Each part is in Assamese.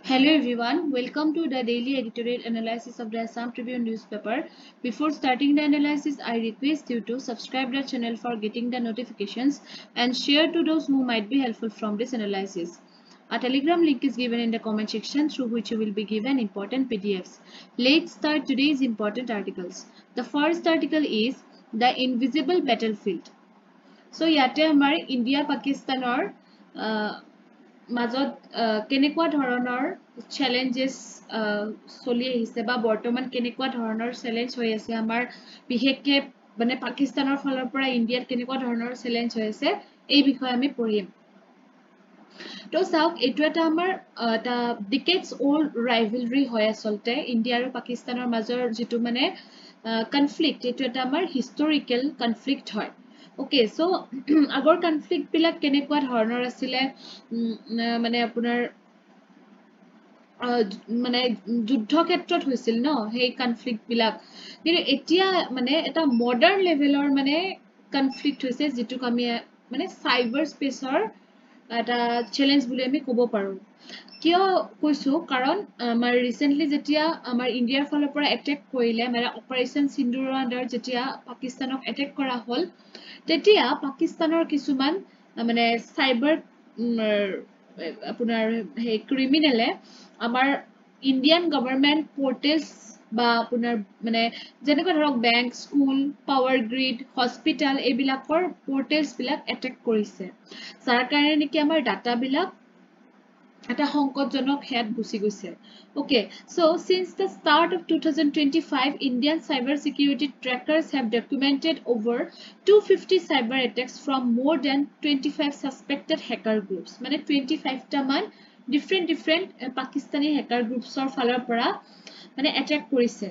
Hello everyone, welcome to the daily editorial analysis of the Assam Tribune newspaper. Before starting the analysis, I request you to subscribe the channel for getting the notifications and share to those who might be helpful from this analysis. A telegram link is given in the comment section through which you will be given important PDFs. Let's start today's important articles. The first article is The Invisible Battlefield. So, yate amar India Pakistanor মাজত কেনেকুৱা ধৰণৰ চ্যালেঞ্জেস চলি আহিছে বা বৰ্তমান কেনেকুৱা ধৰণৰ চ্যালেঞ্জ হৈ আছে আমাৰ বিশেষকে মানে পাকিস্তানৰ ফালৰ পৰা ইণ্ডিয়াত কেনেকুৱা ধৰণৰ চ্যালেঞ্জ হৈ আছে এই বিষয়ে আমি পঢ়িম তো চাওক এটো এটা আমাৰ এটা ডিকেডস ওল্ড ৰাইভেলৰি হয় আসলতে ইণ্ডিয়া আৰু পাকিস্তানৰ মাজৰ যেটো মানে কনফ্লিক্ট এটো এটা আমাৰ হিষ্টৰিকেল কনফ্লিক্ট হয় Okay, so আগৰ কনফ্লিক্ট বিলাক কেনেকুৱা ধৰণৰ আছিল মানে আপোনাৰ মানে যুদ্ধ ক্ষেত্ৰত হৈছিল ন সেই কনফ্লিক্ট বিলাক কিন্তু এতিয়া মানে এটা মডাৰ্ন লেভেলৰ মানে কনফ্লিক্ট হৈছে যেটো আমি মানে সাইবাৰ স্পেসৰ এটা চ্যালেঞ্জ বুলি আমি ক'ব পাৰো কিয় কৈছো কাৰণ আমাৰ ৰিসেন্টলি যেতিয়া আমাৰ ইণ্ডিয়াৰ ফালৰ পৰা এটেক কৰিলে মানে অপাৰেচন সিন্দুৰৰ আন্ডাৰ যেতিয়া পাকিস্তানক এটেক কৰা হল তেতিয়া পাকিস্তানৰ কিছুমান মানে সাইবাৰ আপোনাৰ হে ক্ৰিমিনেলে আমাৰ ইণ্ডিয়ান গভৰ্ণমেণ্ট পোৰ্টেলছ বা আপোনাৰ মানে যেনেকৈ ধৰক bank school power grid hospital এইবিলাকৰ পোৰ্টেলছ বিলাক এটেক কৰিছে যাৰ কাৰণে নেকি আমাৰ ডাটা বিলাক এটা সংকটজনক হেড গুছি গৈছে Okay, so since the start of 2025, Indian cyber security trackers have documented over 250 cyber attacks from more than 25 suspected hacker groups. মানে 25 টা মান different Pakistani hacker groups or ফালৰ পৰা মানে attack কৰিছে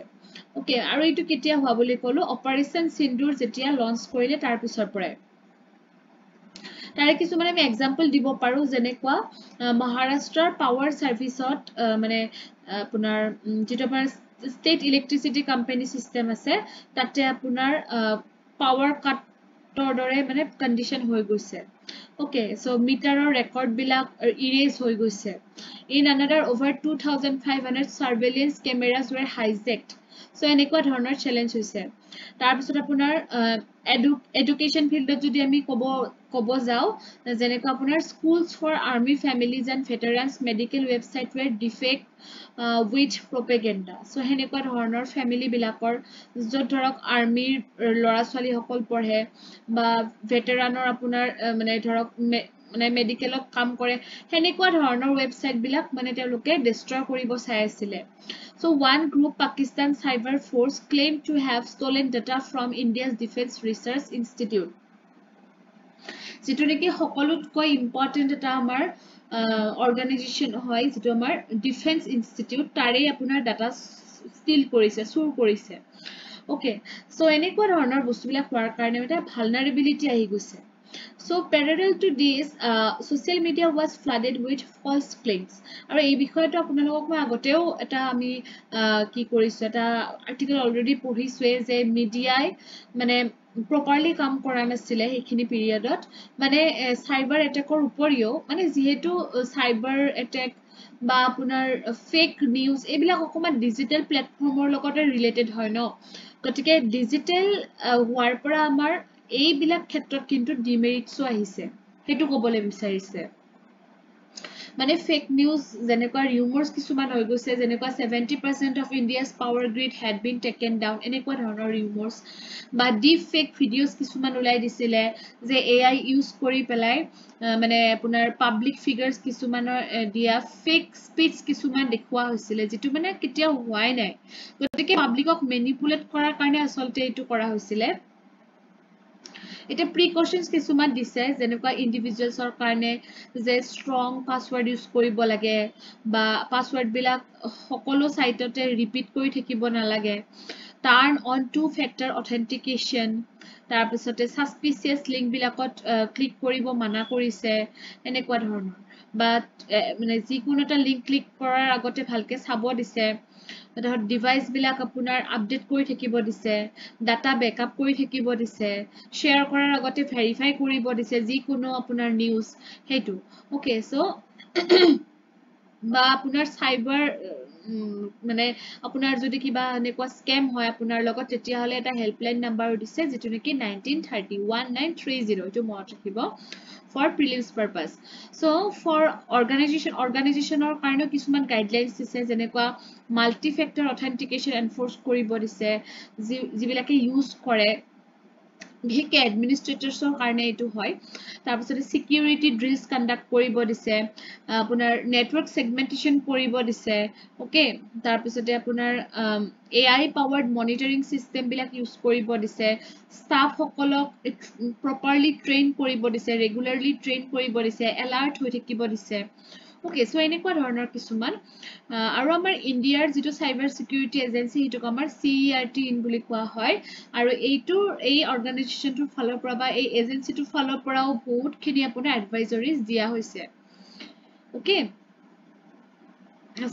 Okay, আৰু এইটো কেতিয়া হোৱা বুলি ক'লো অপাৰেচন সিন্দুৰ যেতিয়া লঞ্চ কৰিলে তাৰ পিছৰ পৰাই তাৰে কিছুমান আমি এক্সাম্পল দিব পাৰো যেনেকুৱা মহাৰাষ্ট্ৰৰ পাৱাৰ সাৰ্ভিসত মানে আপোনাৰ যেটো আমাৰ ষ্টেট ইলেক্ট্ৰিচিটি কোম্পানী সিস্টেম আছে তাতে আপোনাৰ পাৱাৰ কাটৰ দৰে মানে কন্ডিশন হৈ গৈছে Okay, so মিটাৰৰ ৰেকৰ্ড বিলাক ইৰেজ হৈ গৈছে In another over 2500 surveillance cameras were hijacked So এনেকুৱা ধৰণৰ চ্যালেঞ্জ হৈছে তাৰ পিছত আপোনাৰ এডুকেশন ফিল্ডত যদি আমি কব যাও যেনেকৈ আপোনাৰ schools for army families and veterans medical website were defect with propaganda so হেনেকুৱা ধৰণৰ ফ্যামিলি বিলাকৰ যত ধৰক আৰ্মিৰ লৰা ছোৱালী সকল পঢ়ে বা ভেটেৰানৰ আপোনাৰ মানে ধৰক মানে মেডিকেলত কাম কৰে হেনেকুৱা ধৰণৰ ওয়েবসাইট বিলাক মানে তেওঁলোকে ডিস্ট্ৰয় কৰিব চাই আছিল So one group Pakistan Cyber Force claimed to have stolen data from India's Defense Research Institute. যেটো নেকি সকলোতকৈ ইম্পৰ্টেন্ট এটা আমাৰ অৰ্গানাইজেচন হয় যেটো আমাৰ ডিফেন্স ইনষ্টিটিউট তাৰে আপোনাৰ ডাটা ষ্টিল কৰিছে চুৰ কৰিছে ওকে সো এনেকুৱা ধৰণৰ বস্তুবিলাক হোৱাৰ কাৰণে এটা ভালনাৰেবিলিটি আহি গৈছে So parallel to this, social media was flooded with false claims. আৰু এই বিষয়টো আপোনালোকক মই আগতেও এটা আমি কি কৰিছো এটা আৰ্টিকেল অলৰেডি পঢ়িছোৱে যে মিডিয়াই মানে প্ৰপাৰলি কাম কৰা নাছিলে এইখিনি পিৰিয়ডত মানে সাইবাৰ এটেকৰ উপৰিও মানে যেহেতু সাইবাৰ এটেক বা আপোনাৰ ফেক নিউজ এইবিলাক অকমান ডিজিটেল প্লেটফৰ্মৰ লগতে ৰিলেটেড হয় ন গতিকে ডিজিটেল হোৱাৰ পৰা আমাৰ এইবিলাক ক্ষেত্ৰত কিন্তু ডিমেৰিটসও আহিছে হেতু ক'বলৈ বিচাৰিছে মানে ফেক নিউজ যেনেকুৱা ৰিউমাৰ্স কিছুমান হৈ গৈছে যেনেকুৱা 70% of India's power grid had been taken down এনেকুৱা ধৰণৰ ৰিউমাৰ্স বা ডিপ ফেক ভিডিওস কিছুমান ওলাই দিছিলে যে AI ইউজ কৰি পেলাই মানে আপোনাৰ পাবলিক ফিগাৰস কিছুমানৰ দিয়া ফেক স্পিচ কিছুমান দেখুৱা হৈছিলে যেটো মানে কেতিয়া হোৱাই নাই গতিকে পাবলিকক মেনিপুলেট কৰাৰ কাৰণে আসলতে এটো কৰা হৈছিলে এটা প্ৰিকশনস কিছুমান দিছে যেনেকুৱা ইন্ডিভিজুৱেলছৰ কাৰণে যে ষ্ট্ৰং পাসওয়াৰ্ড ইউজ কৰিব লাগে বা পাসওয়াৰ্ড বিলাক সকলো সাইটতে ৰিপিট কৰি থাকিব নালাগে turn on two factor authentication তাৰ পিছতে সাসপিচিয়াস লিংক বিলাকত ক্লিক কৰিব মানা কৰিছে এনেকুৱা ধৰণৰ বাট মানে যিকোনো এটা লিংক ক্লিক কৰাৰ আগতে ভালকে চাব দিছে ধৰ ডিভাইস বিলাক আপোনাৰ আপডেট কৰি থাকিব দিছে ডাটা বেকআপ কৰি থাকিব দিছে শেয়াৰ কৰাৰ আগতে ভেৰিফাই কৰিব দিছে যিকোনো আপোনাৰ নিউজ হেতু ওকে সো বা আপোনাৰ সাইবাৰ মানে আপোনাৰ যদি কিবা এনেকুৱা স্কেম হয় আপোনাৰ লগত তেতিয়া হলে এটা হেল্পলাইন নাম্বাৰ দিছে যেটো নেকি 1930 1930 এটো মনত ৰাখিব for prelims purpose so for organizationৰ কাৰণে কিছুমান গাইডলাইনছ দিছে যেনেকুৱা মাল্টি ফেক্টৰ অথেন্টিকেশন এনফোৰ্স কৰিব দিছে যিবিলাকে ইউজ কৰে বিশেষকৈ এডমিনিষ্ট্ৰেটৰ্ছৰ কাৰণে এইটো হয় তাৰপিছতে সিকিউৰিটি ড্ৰিলছ কণ্ডাক্ট কৰিব দিছে আপোনাৰ নেটৱৰ্ক সেগমেন্টেশন কৰিব দিছে ওকে তাৰপিছতে আপোনাৰ AI পাৱাৰ্ড মনিটৰিং সিস্টেম বিলাক ইউজ কৰিব দিছে ষ্টাফ সকলক প্ৰপাৰলি ট্ৰেইন কৰিব দিছে ৰেগুলাৰলি ট্ৰেইন কৰিব দিছে এলাৰ্ট হৈ থাকিব দিছে ওকে সো এনেকুৱা ধৰণৰ কিছুমান আৰু আমাৰ ইণ্ডিয়াৰ যেটো সাইবাৰ সিকিউৰিটি এজেন্সি হিটোক আমাৰ CERT ইন বুলি কোৱা হয় আৰু এই অৰ্গানাইজেচনটোৰ ফালৰ পৰা বা এই এজেন্সিটোৰ ফালৰ পৰাও বহুতখিনি আপোনাৰ এডভাইজৰিজ দিয়া হৈছে okay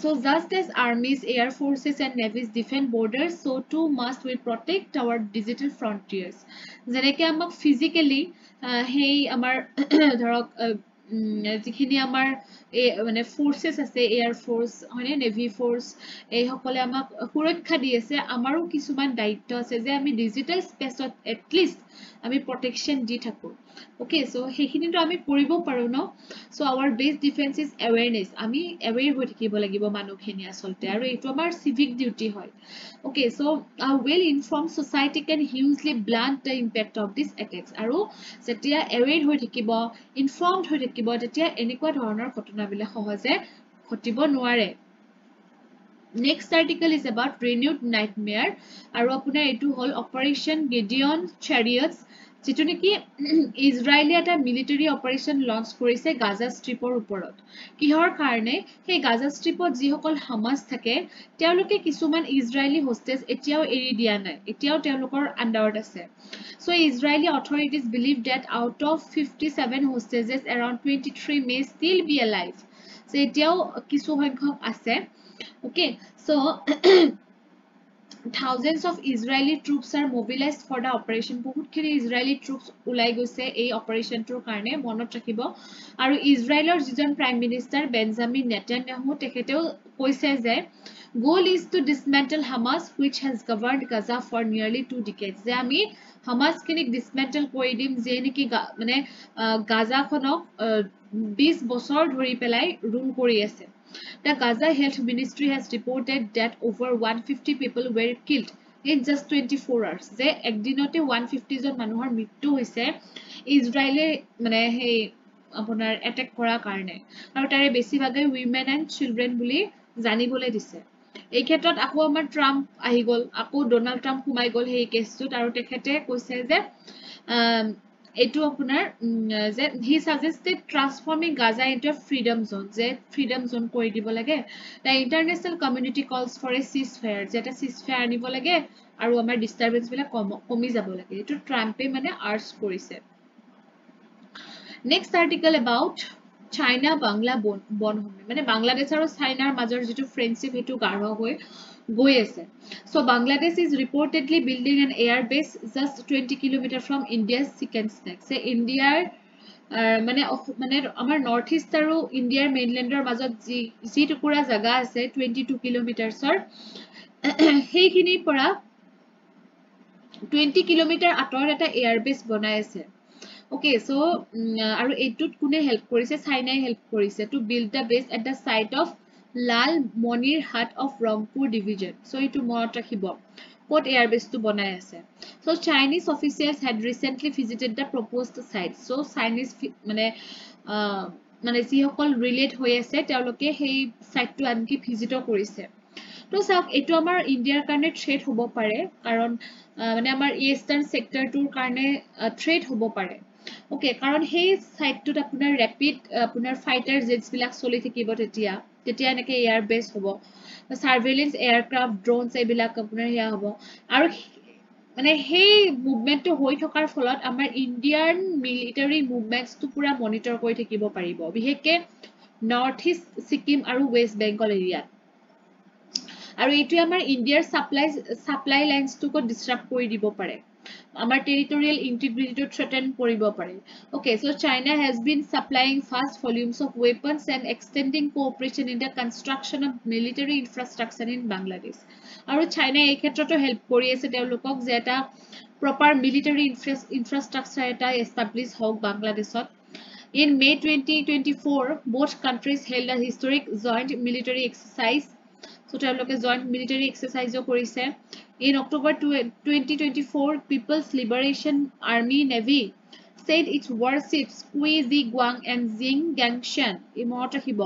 so just as armies air forces and navies defend borders so too must we protect our digital frontiers যেনেকে আমাক ফিজিক্যালি হেই আমাৰ ধৰক যিখিনি আমাৰ মানে ফোৰ্সেস আছে এয়াৰ ফোৰ্স হয়নে নেভি ফোৰ্স এই সকলে আমাক সুৰক্ষা দি আছে আমাৰো কিছুমান দায়িত্ব আছে যে আমি ডিজিটাল স্পেসত এটলিস্ট আমি প্ৰটেকশন দি থাকো ওকে সো হেখিনিটো আমি কৰিব পাৰো ন so our base defence is awareness আমি অ্যাৱেৰ হৈ থাকিব লাগিব মানুহখিনি আসলতে আৰু এইটো আমাৰ সিভিক ডিউটি হয় okay so a well ইনফৰ্মড society can hugely blunt the impact of this attacks আৰু যেতিয়া অ্যাৱেৰ হৈ থাকিব ইনফৰ্মড হৈ থাকিব তেতিয়া এনেকুৱা ধৰণৰ ঘটনাবিলাক সহজে ঘটিব নোৱাৰে Next article is about renewed nightmare আৰু আপোনাৰ এইটো হল অপাৰেশন গিডিয়ন chariots যেটো নেকি ইজৰাইলে এটা মিলিটাৰী অপাৰেশন লঞ্চ কৰিছে গাজা ষ্ট্ৰিপৰ ওপৰত কিহৰ কাৰণে সেই গাজা ষ্ট্ৰিপত যিসকল হামাস থাকে তেওঁলোকে কিছুমান ইজৰাইলি হোষ্টেজ এতিয়াও এৰি দিয়া নাই এতিয়াও তেওঁলোকৰ আন্ডাৰত আছে so Israeli authorities believe that out of 57 hostages around 23 may still be alive so এতিয়াও কিছু সংখ্যক আছে okay so thousands of Israeli troops are mobilized for the operation বহুতখিনি Israeli troops উলাই গৈছে এই অপাৰেশনটোৰ কাৰণে মনত ৰাখিব আৰু ইজৰাইলৰ যিজন প্ৰাইম মিনিষ্টাৰ বেঞ্জামিন নেতান্যাহু তেখেতেও কৈছে যে goal is to dismantle Hamas which has governed Gaza for nearly 2 decades যে আমি হামাস কিনিক ডিসমেন্টল কৰি দিম যে নেকি মানে গাজাখনক 20 বছৰ ধৰি পেলাই ৰুল কৰি আছে The Gaza Health Ministry has reported that over 150 people were killed in just 24 hours. যে একদিনতে 150 জন মানুহৰ মৃত্যু হৈছে ইজৰাইলে মানে হে আপোনাৰ অ্যাটাক কৰাৰ কাৰণে আৰু তাৰে বেছিভাগই women and children বুলি জানিবলৈ দিছে এই ক্ষেত্ৰত আকৌ আমাৰ ট্ৰাম্প আহি গল আকৌ ডোনাল্ড ট্ৰাম্প সোমাই গল সেই কেছটোত আৰু তেখেতে কৈছে যে এটো আপোনাৰ যে he suggested transforming Gaza into a freedom zone যে freedom zone কৰি দিব লাগে the international community calls for a ceasefire যেটা ceasefire আনিব লাগে আৰু আমাৰ ডিস্টাৰবেন্স বিলাক কমি যাব লাগে এটো ট্ৰাম্পে মানে আৰ্জ কৰিছে next article about China Bangla বনভূমি মানে বাংলাদেশ আৰু চাইনাৰ মাজৰ যেটো ফ্ৰেণ্ডশিপ হেতু গাঢ় হৈ গৈ আছে so Bangladesh is reportedly building an air base just 20 km from India's second snake say India মানে আমাৰ নৰ্থ ইষ্ট আৰু ইণ্ডিয়াৰ মেইনল্যান্ডৰ মাজত যি টুকুৰা জাগা আছে 22 কিলোমিটাৰছৰ সেইখিনিৰ পৰা 20 কিলোমিটাৰ আঁতৰত এটা এয়াৰ বেস বনাই আছে Okay, so আৰু এইটোত কোনে হেল্প কৰিছে চাইনাই হেল্প কৰিছে to build the base at the site of Lal Monir Hat of Rangpur division. So এইটো মনত ৰাখিব ক'ত এয়াৰ বেসটো বনাই আছে So Chinese officials had recently visited the proposed site. So Chinese মানে যিসকল ৰিলেট হৈ আছে তেওঁলোকে সেই সাইটটো আনকি ভিজিট কৰিছে তো চাওক এটো আমাৰ ইন্ডিয়াৰ কাৰণে থ্ৰেট হ'ব পাৰে কাৰণ মানে আমাৰ ইষ্টাৰ্ণ সেক্টৰটোৰ কাৰণে থ্ৰেট হ'ব পাৰে ওকে কাৰণ সেই সাইটটোত আপোনাৰ ৰেপিড আপোনাৰ ফাইটাৰ জেটস বিলাক চলি থাকিব তেতিয়া এনেকে এয়াৰ বেস হ'ব সাৰ্ভেইলেন্স এয়াৰক্ৰাফট ড্ৰোনস এইবিলাক আপোনাৰ হিয়া হ'ব আৰু মানে সেই মুভমেন্টটো হৈ থকাৰ ফলত আমাৰ ইন্ডিয়ান মিলিটাৰী মুভমেন্টছটো পুৰা মনিটৰ কৰি থাকিব পাৰিব বিশেষকৈ নৰ্থ ইষ্ট সিকিম আৰু ওয়েষ্ট বেংগল এৰিয়া আৰু এইটো আমাৰ ইন্ডিয়াৰ সাপ্লাই লাইনছটোক ডিসৰাপ্ট কৰি দিব পাৰে আমাৰ টেৰিটৰিয়েল ইন্টিগ্ৰিটিটো থ্ৰেটেন কৰিব পাৰে okay so China has been supplying vast volumes of weapons and extending cooperation in the construction of military infrastructure in Bangladesh আৰু China এই ক্ষেত্ৰতো হেল্প কৰি আছে তেওঁলোকক যে এটা proper military infrastructure এটা establish হোক বাংলাদেশত In May 2024, both countries held a historic joint military exercise. So, তেওঁলোকে joint military exercise কৰিছে. In October 2024, People's Liberation Army Navy said its warships Kui Zi Guang and Jing Gangshan. মনত ৰাখিব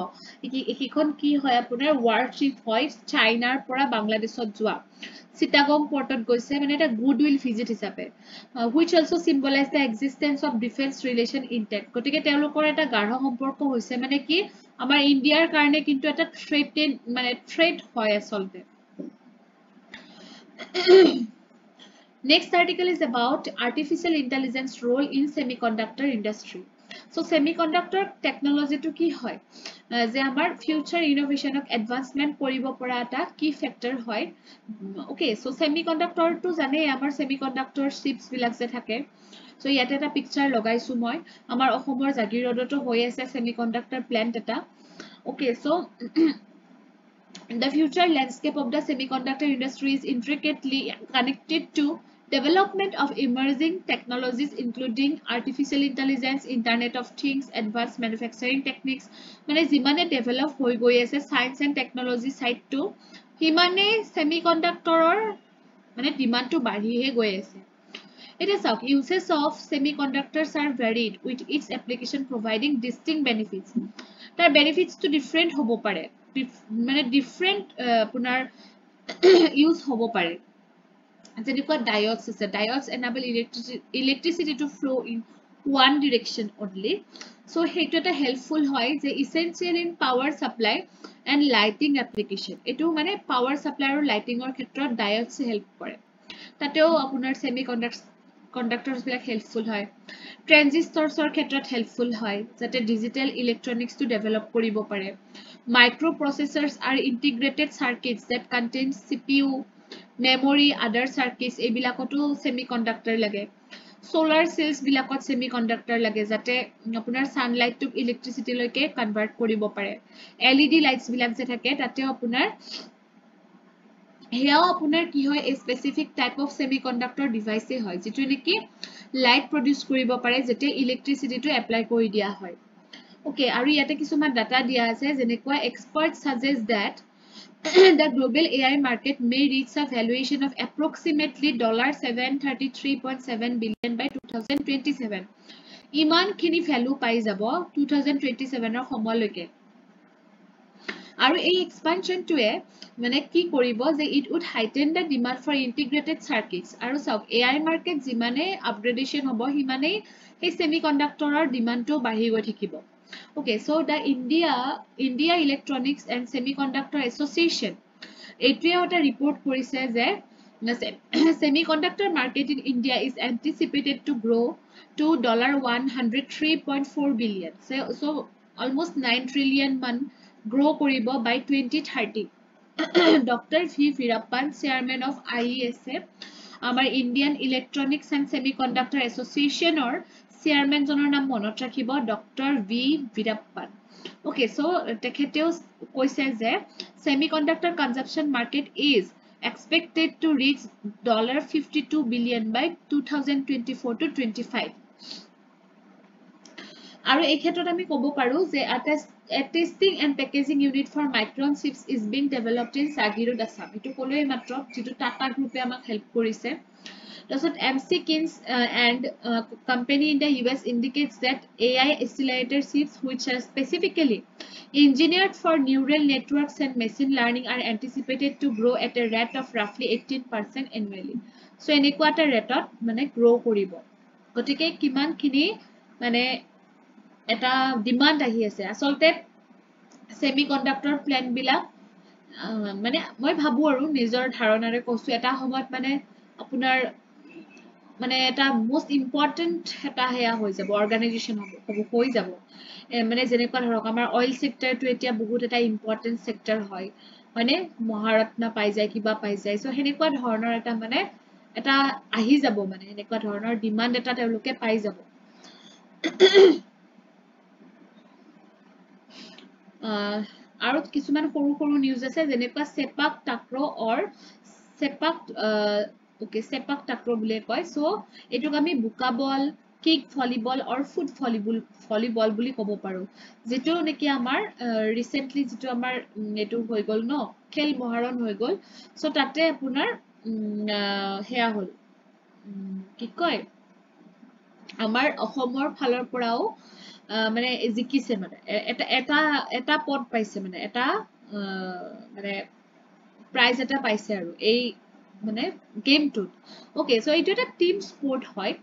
এইখন কি হয় আপোনাৰ warship হয় চাইনাৰ পৰা বাংলাদেশত যোৱা Chittagong portot গৈছে মানে এটা goodwill visit হিচাপে which also symbolize the existence of defense relation intact গতিকে তেওঁলোকৰ এটা গাঢ় সম্পৰ্ক হৈছে মানে কি আমাৰ ইন্ডিয়াৰ কাৰণে কিন্তু এটা থ্ৰেট হয় আসলতে Next article is about artificial intelligence role in semiconductor industry. So semiconductor technology to ki hoy je amar future innovation of advancement koribo pora eta key factor hoy okay so semiconductor to jane amar semiconductor chips bilak je thake so yate eta picture logaisu moi amar ohomor jagirodoto hoy ase semiconductor plant eta okay so the future landscape of the semiconductor industry is intricately connected to development of emerging technologies including artificial intelligence, Internet of Things, advanced manufacturing techniques. মানে যিমানে develop হৈ গৈ আছে science and technology side to হিমানে semiconductorৰ মানে demand টো বাঢ়িহে গৈ আছে It is out. Uses of semiconductors are varied with its application providing distinct benefits. তাৰ benefits to different হ'ব পাৰে মানে different আপোনাৰ use হ'ব পাৰে যেনেকুৱা diodes আছে diodes enable electricity to flow in one direction only so হেতু এটা helpful হয় যে essential in power supply and lighting application এটো মানে power supply আৰু lighting ৰ ক্ষেত্ৰত diodes help কৰে তাতেও আপোনাৰ semiconductors বিলাক helpful হয় transistors ৰ ক্ষেত্ৰত helpful হয় যাতে digital electronics to develop কৰিব পাৰে microprocessors are integrated circuits that contain CPU memory other circuits ebilakotu semiconductor lage solar cells bilakot semiconductor lage jate apunar sunlight to electricity loike convert koribo pare LED lights bilak je thake tate apunar হেয়াও আপোনাৰ কি হয় a specific type of semiconductor device হয় যেটো নেকি light produce কৰিব পাৰে যেতে electricity to apply কৰি দিয়া হয় okay আৰু ইয়াতে কিছুমান data দিয়া আছে যেনেকুৱা experts suggest that the global AI market may reach a valuation of approximately $733.7 billion by 2027 ইমান খিনি value পাই যাব 2027 ৰ সময়লৈকে আৰু এই expansion টোৱে মানে কি কৰিব যে it would heighten the demand for integrated circuits আৰু সব AI market যিমানে upgradation হ'ব হিমানে এই semiconductorৰ demand টো বাঢ়ি গৈ থাকিব okay so the India Electronics and Semiconductor Association এইটোৱে এটা report কৰিছে যে semiconductor market in India is anticipated to grow to $103.4 billion so almost 9 trillion man grow koribo by 2030 Dr. V. Veerappan, chairman of IESA, our Indian Electronics and Semiconductor Association or chairman jonor naam monot rakhibo Dr. V. Veerappan. Okay, so tekheteo koise je semiconductor consumption market is expected to reach $52 billion by 2024 to 25. আৰু এই ক্ষেত্ৰত আমি ক'ব পাৰো যে a testing and packaging unit for Micron chips is being developed in Sagirod Assam এটো কলোই মাত্ৰ যেটো টাটা গ্ৰুপে আমাক হেল্প কৰিছে তাৰছত MC Kins and company in the US indicates that AI accelerator chips which are specifically engineered for neural networks and machine learning are anticipated to grow at a rate of roughly 18% annually so এনেকুৱা এটা ৰেটত মানে গ্ৰো কৰিব গতিকে কিমান খিনি মানে এটা ডিমান্ড আহি আছে আসলতে সেমিকন্ডাক্টৰ প্ল্যান বিলাক মানে মই ভাবো আৰু নিজৰ ধাৰণাৰে কৈছো এটা সময়ত মানে আপোনাৰ মানে এটা মোস্ট ইম্পৰ্টেন্ট এটা হেয়া হৈ যাব অৰ্গানাইজেচন হ'ব হৈ যাব মানে যেনেকুৱা ধৰক আমাৰ অইল সেক্টৰটো এতিয়া বহুত এটা ইম্পৰ্টেন্ট সেক্টৰ হয় মানে মহাৰত্ন পাই যায় কিবা পাই যায় সো হেনেকুৱা ধৰণৰ এটা মানে এটা আহি যাব মানে এনেকুৱা ধৰণৰ ডিমান্ড এটা তেওঁলোকে পাই যাব আৰু কিছুমান সৰু সৰু নিউজ আছে যেনেকুৱা সেপাক টাক্ৰ অৰ সেপাক ওকে সেপাক টাক্ৰ বুলি কয় সো এটোক আমি বুকা বল কিক ভলিবল অৰ ফুট ভলিবল বুলি ক'ব পাৰো যেটো নেকি আমাৰ ৰিসেন্টলি যেটো আমাৰ এটো হৈ গল ন খেল মহাৰণ হৈ গল সো তাতে আপোনাৰ হেয়া হল কি কয় আমাৰ অসমৰ ফালৰ পৰাও মানে জিকিছে মানে এটা পদ পাইছে মানে এটা মানে প্ৰাইজ এটা পাইছে আৰু এই মানে গেমটোত ওকে সো এইটো এটা টিম স্পোর্ট হয়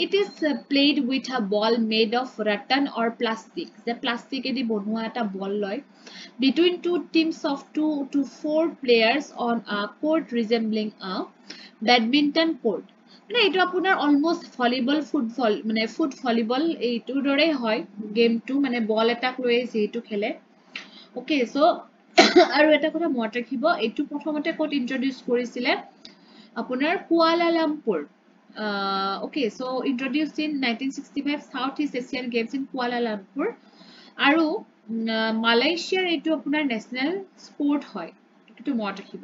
it is played with a ball made of rattan or plastic যে প্লাষ্টিক এদি বনোৱা এটা বল লয় between two teams of 2 to 4 players on a court resembling a badminton court মানে এইটো আপোনাৰ অলমোস্ট ভলিবল ফুটবল মানে ফুট ভলিবল এইটোৰ দৰে হয় গেমটো মানে বল এটা লৈ যেটো খেলে ওকে সো আৰু এটা কথা মনত ৰাখিব এইটো প্ৰথমতে কোট ইন্ট্ৰোডিউস কৰিছিলে আপোনাৰ Kuala Lumpur okay so introduced in 1965 South East Asian Games in Kuala Lumpur আৰু মালয়েছিয়াৰ এইটো আপোনাৰ নেশনাল স্পোৰ্ট হয় এইটো মনত ৰাখিব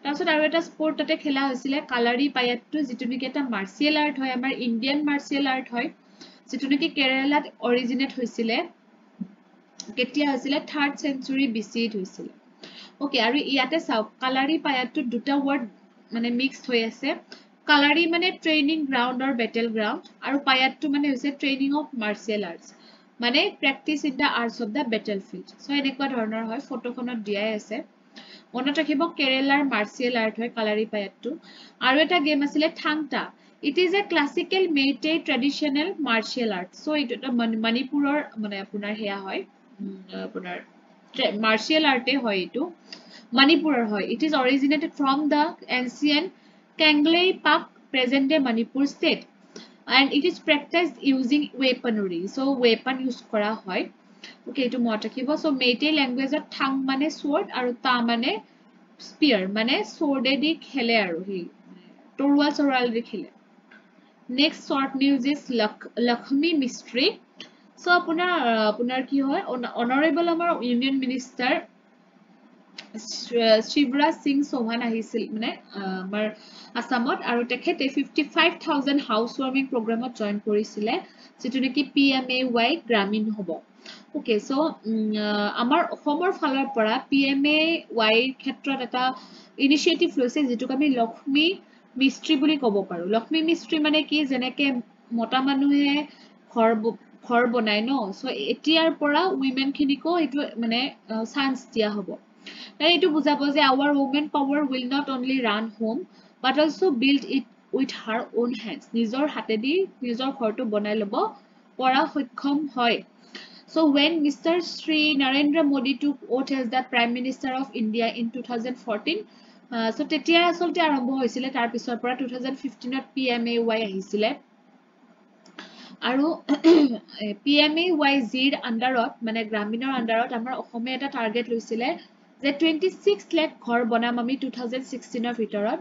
তাৰপিছত আৰু এটা স্পোৰ্ট তাতে খেলা হৈছিলে কালাৰি পায়াট্টু যেটো নেকি এটা মাৰ্শিয়েল আৰ্ট হয় আমাৰ ইন্ডিয়ান মাৰ্শিয়েল আৰ্ট হয় যেটো নেকি কেৰালাত অৰিজিনেট হৈছিলে কেতিয়া হৈছিলে 3rd century BC হৈছিলে ওকে আৰু ইয়াতে চাও কালাৰি পায়াট্টু দুটা ওয়াৰ্ড মানে মিক্সড হৈ আছে কালাৰি মানে training ground or battle ground আৰু পায়াট্টু মানে হৈছে ট্ৰেইনিং অফ মাৰ্শিয়েল আৰ্টস মানে practice in the arts of the battlefield so এনেকুৱা ধৰণৰ হয় ফটোখনত দিয়াই আছে মনত ৰাখিব কেৰালাৰ মাৰ্শিয়েল আৰ্ট হয় কালাৰি পায়াট্টু আৰু এটা গেম আছিলে thangta it is a classical Meitei traditional martial art so এটা মণিপুৰৰ মানে আপোনাৰ হেয়া হয় আপোনাৰ martial art হয় এটো মণিপুৰৰ হয় it is originated from the ancient Kanglei Pak present day Manipur state and it is practiced using weaponry so weapon use কৰা হয় ওকে এটো মনত ৰাখিব সো Meitei language থাং মানে sword আৰু তা মানে spear মানে sword এদি খেলে আৰু হি তৰোৱাল দি খেলে next short news is Lakshmi mystery so আপোনাৰ কি হয় honorable আমাৰ union minister শিৱৰাজ সিং চৌহান আহিছিল মানে আমাৰ আসামত আৰু তেখেতে 55000 হাউস ওয়াৰ্মিং প্ৰগ্ৰামত জয়েন কৰিছিলে যেটো নেকি PMAY গ্ৰামীণ হ'ব ওকে সো আমাৰ অসমৰ ফালৰ পৰা PMAY ক্ষেত্ৰত এটা ইনিশিয়েটিভ লৈছে যেটো আমি লক্ষ্মী মিস্ত্ৰী বুলি ক'ব পাৰো লক্ষ্মী মিস্ত্ৰী মানে কি যেনেকে মতা মানুহে ঘৰ বনাই ন সো এতিয়াৰ পৰা উইমেন খিনিকো এটো মানে চান্স দিয়া হ'ব এইটো বুজাব যে our women power will not only run home but also build it with her own hands নিজৰ হাতেদি নিজৰ ঘৰটো বনাই লব পৰা সক্ষম হয় so when Mr. Shri Narendra Modi took oath as the Prime Minister of India in 2014 so তেতিয়া আসলতে আৰম্ভ হৈছিলে তাৰ পিছৰ পৰা 2015 ত PMAY আহিছিলে আৰু PMAY জিৰ আন্ডাৰত মানে গ্ৰামীণৰ আন্ডাৰত আমাৰ অসমে এটা টাৰ্গেট লৈছিলে যে 26 লাখ ঘৰ বনাম আমি 2016 ৰ ভিতৰত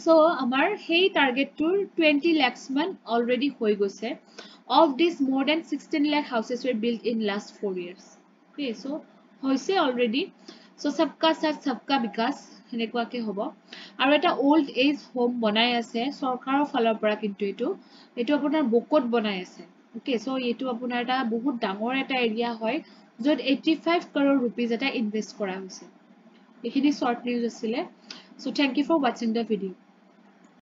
so আমাৰ সেই টাৰ্গেটটোৰ 20 lakhs মান অলৰেডি হৈ গৈছে of this more than 16 lakh houses were built in last 4 years okay so হৈছে already so sabka sath sabka vikas হেনেকুৱাকে হ'ব আৰু এটা old age home বনাই আছে সৰকাৰৰ ফালৰ পৰা কিন্তু এটো আপোনাৰ বকত বনাই আছে okay so এটো আপোনাৰ এটা বহুত ডাঙৰ এটা এৰিয়া হয় যত 85 crore rupees এটা ইনভেস্ট কৰা হৈছে এখিনি শৰ্ট নিউজ আছিল so thank you for watching the video